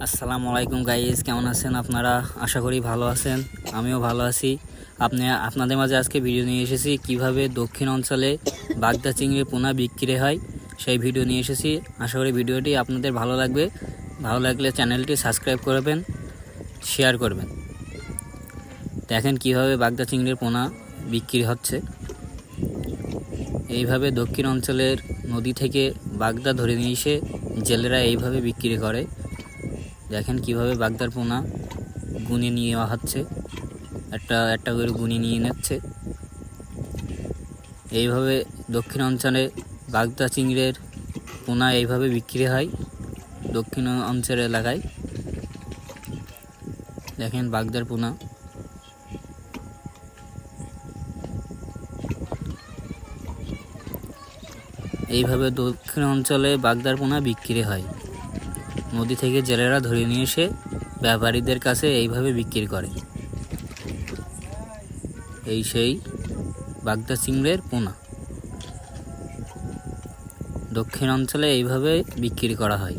আসসালামু আলাইকুম গাইস, কেমন আছেন আপনারা? আশা করি ভালো আছেন। আমিও ভালো আছি। আপনাদের মাঝে আজকে ভিডিও নিয়ে এসেছি কিভাবে দক্ষিণ অঞ্চলে বাগদা চিংড়ি পোনা বিক্রি হয় সেই ভিডিও নিয়ে এসেছি। আশা করি ভিডিওটি আপনাদের ভালো লাগবে। ভালো লাগলে চ্যানেলটি সাবস্ক্রাইব করবেন, শেয়ার করবেন। দেখেন কিভাবে বাগদা চিংড়ির পোনা বিক্রি হচ্ছে। এইভাবে দক্ষিণ অঞ্চলের নদী থেকে বাগদা ধরে নিয়ে এসে জেলেরা এইভাবে বিক্রি করে। দেখেন কিভাবে বাগদার পোনা গুনে নিয়ে নেওয়া হচ্ছে, একটা একটা করে গুনে নিয়ে নিচ্ছে। এইভাবে দক্ষিণ অঞ্চলে বাগদা চিংড়ির পোনা এইভাবে বিক্রি হয় দক্ষিণ অঞ্চলের এলাকায়। দেখেন বাগদার পোনা এইভাবে দক্ষিণ অঞ্চলে বাগদার পোনা বিক্রি হয়। নদী থেকে জেলেরা ধরে নিয়ে এসে ব্যাপারীদের কাছে এইভাবে বিক্রি করে। এই সেই বাগদা চিংড়ির পোনা দক্ষিণ অঞ্চলে এইভাবে বিক্রি করা হয়।